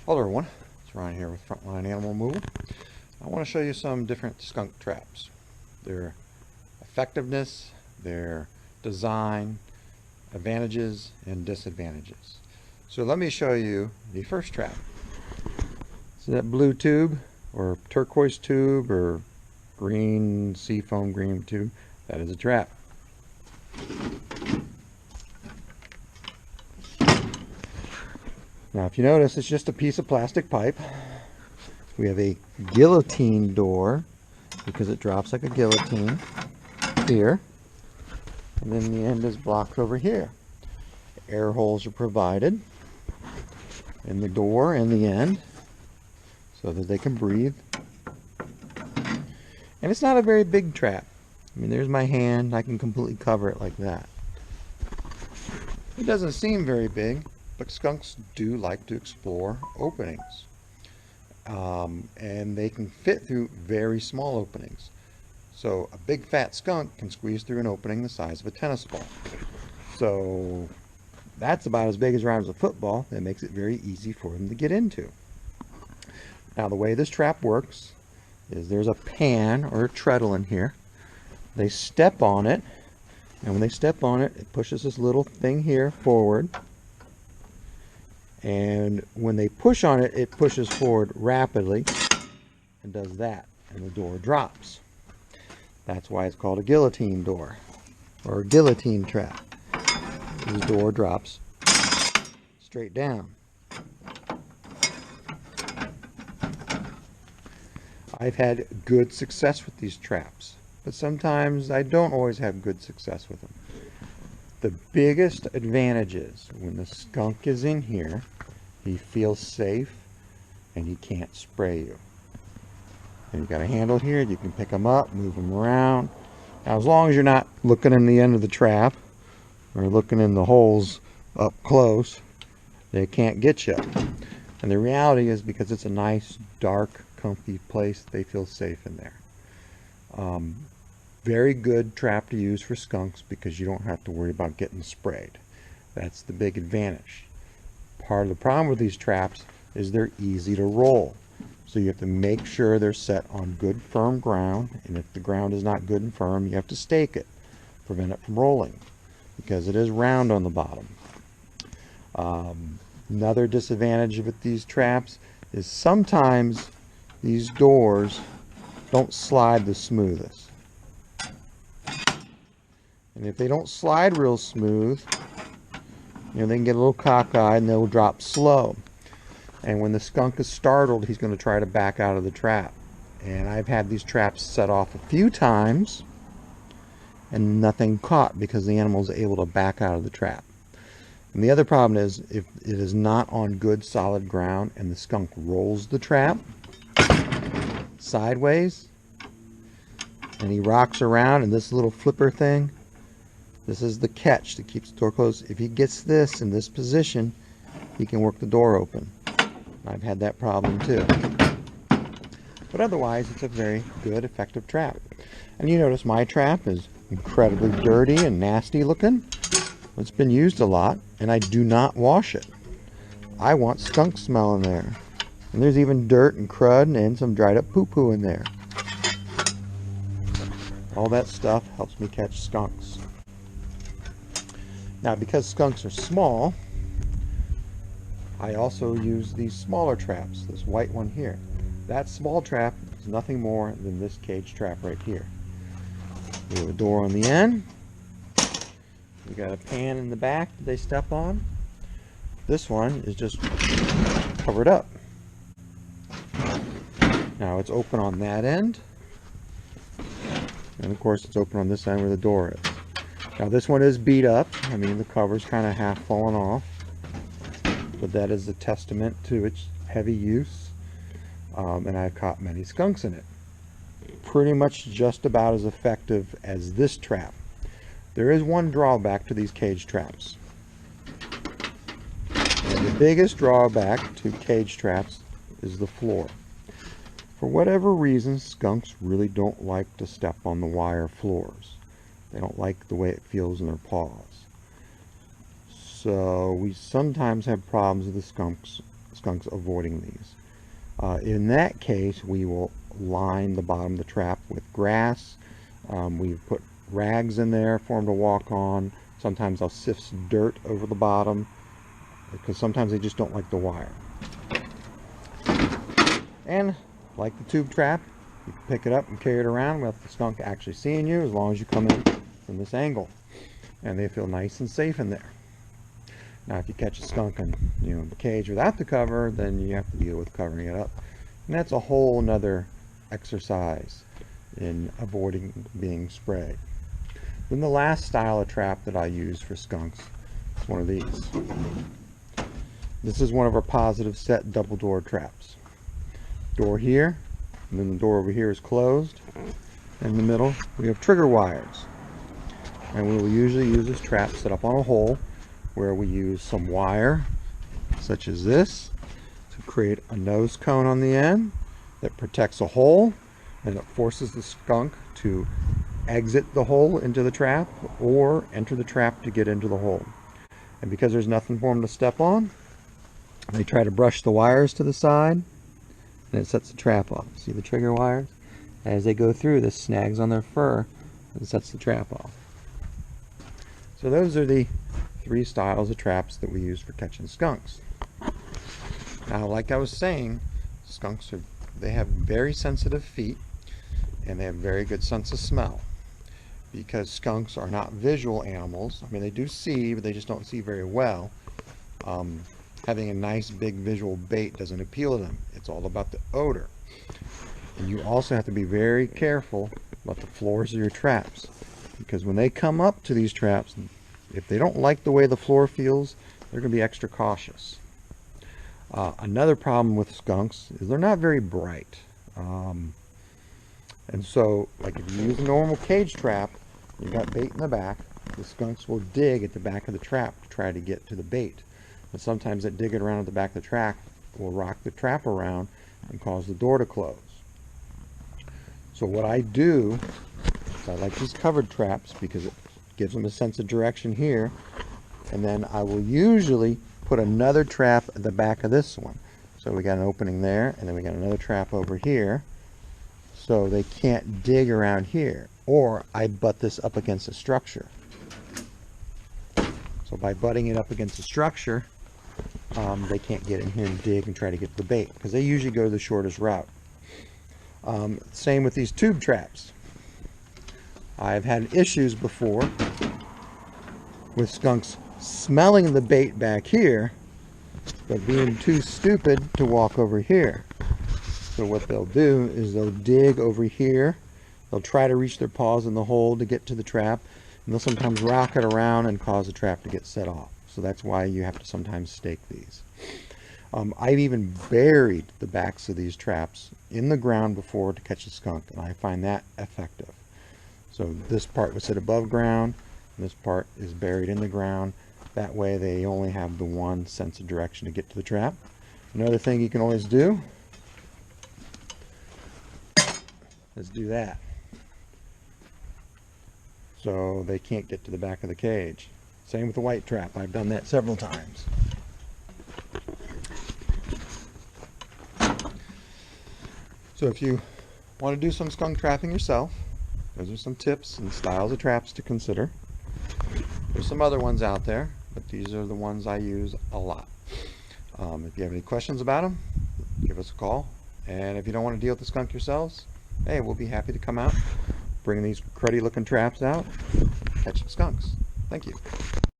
Hello everyone, it's Ryan here with Frontline Animal Removal. I want to show you some different skunk traps. Their effectiveness, their design, advantages and disadvantages. So let me show you the first trap. So that blue tube or turquoise tube or green seafoam green tube, that is a trap. Now if you notice, it's just a piece of plastic pipe. We have a guillotine door because it drops like a guillotine here, and then the end is blocked over here. Air holes are provided in the door and the end so that they can breathe. And it's not a very big trap. I mean, there's my hand, I can completely cover it like that. It doesn't seem very big, but skunks do like to explore openings. And they can fit through very small openings. So a big fat skunk can squeeze through an opening the size of a tennis ball. So that's about as big as around as a football. That makes it very easy for them to get into. Now the way this trap works is there's a pan or a treadle in here. They step on it, and when they step on it, it pushes this little thing here forward. And when they push on it, it pushes forward rapidly and does that, and the door drops. That's why it's called a guillotine door or a guillotine trap. The door drops straight down. I've had good success with these traps, but sometimes I don't always have good success with them. The biggest advantage is when the skunk is in here, he feels safe and he can't spray you. And you got a handle here, you can pick them up, move them around. Now as long as you're not looking in the end of the trap or looking in the holes up close, they can't get you. And the reality is, because it's a nice, dark, comfy place, they feel safe in there. Very good trap to use for skunks because you don't have to worry about getting sprayed. That's the big advantage. Part of the problem with these traps is they're easy to roll. So you have to make sure they're set on good firm ground, and if the ground is not good and firm, you have to stake it, prevent it from rolling, because it is round on the bottom. Another disadvantage with these traps is sometimes these doors don't slide the smoothest. And if they don't slide real smooth, they can get a little cockeyed and they'll drop slow. And when the skunk is startled, he's going to try to back out of the trap. And I've had these traps set off a few times and nothing caught because the animal is able to back out of the trap. And the other problem is if it is not on good solid ground and the skunk rolls the trap sideways and he rocks around in this little flipper thing, this is the catch that keeps the door closed. If he gets this in this position, he can work the door open. I've had that problem too. But otherwise, it's a very good, effective trap. And you notice my trap is incredibly dirty and nasty looking. It's been used a lot, and I do not wash it. I want skunk smell in there. And there's even dirt and crud and some dried up poo-poo in there. All that stuff helps me catch skunks. Now, because skunks are small, I also use these smaller traps, this white one here. That small trap is nothing more than this cage trap right here. We have a door on the end. We got a pan in the back that they step on. This one is just covered up. Now it's open on that end. And of course it's open on this end where the door is. Now this one is beat up. I mean, the cover's kind of half fallen off. But that is a testament to its heavy use. And I've caught many skunks in it. Pretty much just about as effective as this trap. There is one drawback to these cage traps. And the biggest drawback to cage traps is the floor. For whatever reason, skunks really don't like to step on the wire floors. They don't like the way it feels in their paws. So we sometimes have problems with the skunks skunks avoiding these. In that case, we will line the bottom of the trap with grass. We put rags in there for them to walk on. Sometimes I'll sift some dirt over the bottom because sometimes they just don't like the wire. And like the tube trap, you can pick it up and carry it around without the skunk actually seeing you, as long as you come in from this angle. And they feel nice and safe in there. Now if you catch a skunk in the cage without the cover, then you have to deal with covering it up. And that's a whole nother exercise in avoiding being sprayed. Then the last style of trap that I use for skunks is one of these. This is one of our positive set double door traps. Door here, and then the door over here is closed. In the middle we have trigger wires. And we will usually use this trap set up on a hole where we use some wire, such as this, to create a nose cone on the end that protects a hole, and it forces the skunk to exit the hole into the trap or enter the trap to get into the hole. And because there's nothing for them to step on, they try to brush the wires to the side, and it sets the trap off. See the trigger wires? As they go through, this snags on their fur and sets the trap off. So those are the 3 styles of traps that we use for catching skunks. Now, like I was saying, skunks they have very sensitive feet, and they have very good sense of smell. Because skunks are not visual animals. I mean, they do see, but they just don't see very well. Having a nice big visual bait doesn't appeal to them. It's all about the odor. And you also have to be very careful about the floors of your traps, because when they come up to these traps, if they don't like the way the floor feels, they're going to be extra cautious. Another problem with skunks is they're not very bright. And so, like if you use a normal cage trap, you've got bait in the back, the skunks will dig at the back of the trap to try to get to the bait. And sometimes that digging around at the back of the trap will rock the trap around and cause the door to close. So what I do is I like these covered traps because it gives them a sense of direction here, and then I will usually put another trap at the back of this one. So we got an opening there, and then we got another trap over here, so they can't dig around here. Or I butt this up against a structure. So by butting it up against a structure, they can't get in here and dig and try to get the bait, because they usually go the shortest route. Same with these tube traps. I've had issues before with skunks smelling the bait back here, but being too stupid to walk over here. So what they'll do is they'll dig over here. They'll try to reach their paws in the hole to get to the trap, and they'll sometimes rock it around and cause the trap to get set off. So that's why you have to sometimes stake these. I've even buried the backs of these traps in the ground before to catch a skunk, and I find that effective. So this part was set above ground, and this part is buried in the ground. That way they only have the one sense of direction to get to the trap. Another thing you can always do is do that. So they can't get to the back of the cage. Same with the white trap. I've done that several times. So if you want to do some skunk trapping yourself, those are some tips and styles of traps to consider. There's some other ones out there, but these are the ones I use a lot. If you have any questions about them, give us a call. And if you don't want to deal with the skunk yourselves, hey, we'll be happy to come out, bring these cruddy looking traps out, catch some skunks. Thank you.